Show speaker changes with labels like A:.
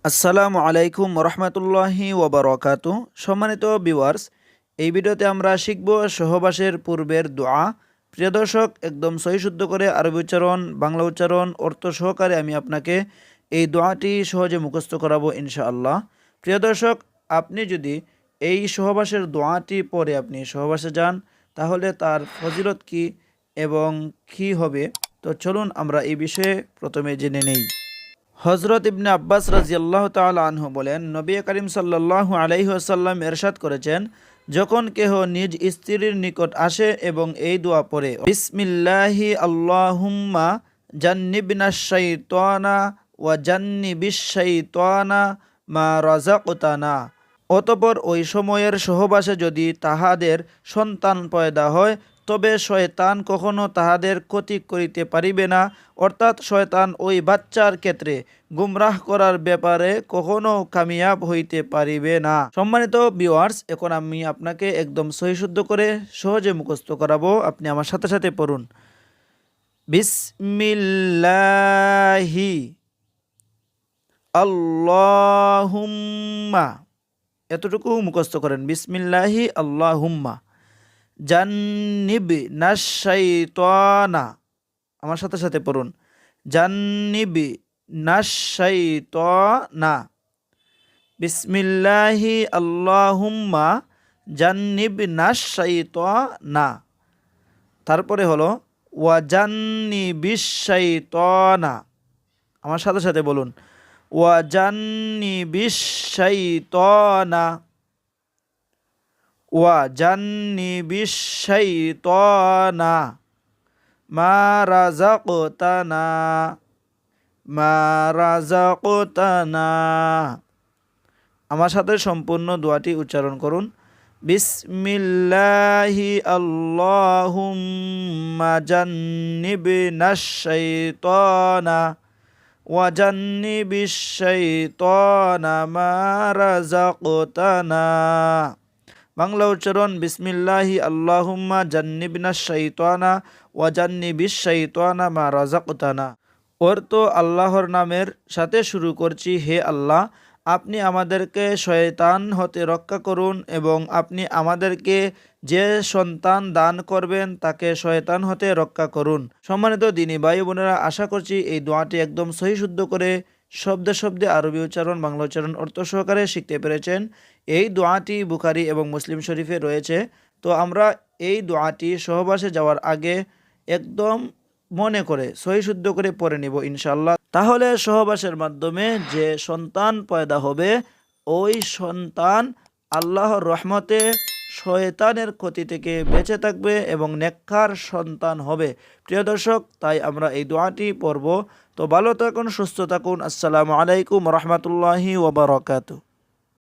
A: আসসালামু আলাইকুম রহমতুল্লাহি ওবরাকাতু। সম্মানিত ভিউয়ার্স, এই ভিডিওতে আমরা শিখব সহবাসের পূর্বের দোয়া। প্রিয় দর্শক, একদম সহি শুদ্ধ করে আরবি উচ্চারণ, বাংলা উচ্চারণ, অর্থ সহকারে আমি আপনাকে এই দোয়াটি সহজে মুখস্থ করাবো ইনশাআল্লাহ। প্রিয় দর্শক, আপনি যদি এই সহবাসের দোয়াটি পরে আপনি সহবাসে যান, তাহলে তার ফজিলত কি এবং কি হবে, তো চলুন আমরা এই বিষয়ে প্রথমে জেনে নেই। হজরত ইবনে আব্বাস রাজিয়াল্লাহু তাআলা আনহু বলেন, নবী করিম সাল্লাল্লাহু আলাইহি ওয়াসাল্লাম ইরশাদ করেছেন, যখন কেহ নিজ স্ত্রীর নিকট আসে এবং এই দোয়া পড়ে, বিসমিল্লাহি আল্লাহুম্মা জান্নিবনাশ শাইতানা ওয়া জান্নিবিশ শাইতানা মা রাযাকতানা, অতঃপর ওই সময়ের সহবাসে যদি তাহাদের সন্তান পয়দা হয়, তবে শয়তান কখনো তাহাদের ক্ষতি করিতে পারিবে না, অর্থাৎ শয়তান ওই বাচ্চার ক্ষেত্রে গুমরাহ করার ব্যাপারে কখনো কামিয়াব হইতে পারিবে না। সম্মানিত ভিউয়ার্স, এখন আমি আপনাকে একদম সহিশুদ্ধ করে সহজে মুখস্থ করাবো। আপনি আমার সাথে সাথে পড়ুন। বিসমিল্লাহি আল্লাহুম্মা, এতটুকু মুখস্থ করেন। বিসমিল্লাহি আল্লাহুম্মা জান্নিবনাশ শাইতানা, আমার সাথে সাথে পড়ুন। জান্নিবনাশ শাইতানা। বিসমিল্লাহি আল্লাহুম্মা জান্নিবনাশ শাইতানা। তারপরে হলো ওয়া জান্নিবিশ শাইতানা, আমার সাথে সাথে বলুন। ওয়া জান্নিবিশ শাইতানা, ওয়া জান্নিবিশ শাইতানা মা রাযাকতানা, মা রাযাকতানা। আমার সাথে সম্পূর্ণ দোয়াটি উচ্চারণ করুন। বিসমিল্লাহি আল্লাহুম্মা জান্নিবনাশ শাইতানা ওয়া জান্নিবিশ শাইতানা মা রাযাকতানা। বাংলা উচ্চারণ, বিসমিল্লাহি আল্লাহুম্মা জান্নিবনাশ শাইতানা ওয়া জান্নিবিশ শাইতানা মা রাযাকতানা। অর্থ, আল্লাহর নামের সাথে শুরু করছি, হে আল্লাহ, আপনি আমাদেরকে শয়তান হতে রক্ষা করুন এবং আপনি আমাদেরকে যে সন্তান দান করবেন তাকে শয়তান হতে রক্ষা করুন। সম্মানিত দিনী ভাই বোনেরা, আশা করছি এই দোয়াটি একদম সহি শুদ্ধ করে শব্দে শব্দে আরবি উচ্চারণ, বাংলা উচ্চারণ, অর্থ সহকারে শিখতে পেরেছেন। এই দোয়াটি বুখারী এবং মুসলিম শরীফে রয়েছে। তো আমরা এই দোয়াটি সহবাসে যাওয়ার আগে একদম মনে করে সহি শুদ্ধ করে পড়ে নিব ইনশাআল্লাহ। তাহলে সহবাসের মাধ্যমে যে সন্তান পয়দা হবে, ওই সন্তান আল্লাহর রহমতে শয়তানের ক্ষতি থেকে বেঁচে থাকবে এবং নেককার সন্তান হবে। প্রিয় দর্শক, তাই আমরা এই দোয়াটি পড়ব। তো ভালো থাকুন, সুস্থ থাকুন। আসসালামু আলাইকুম রহমতুল্লাহি ওয়া বারাকাতুহু।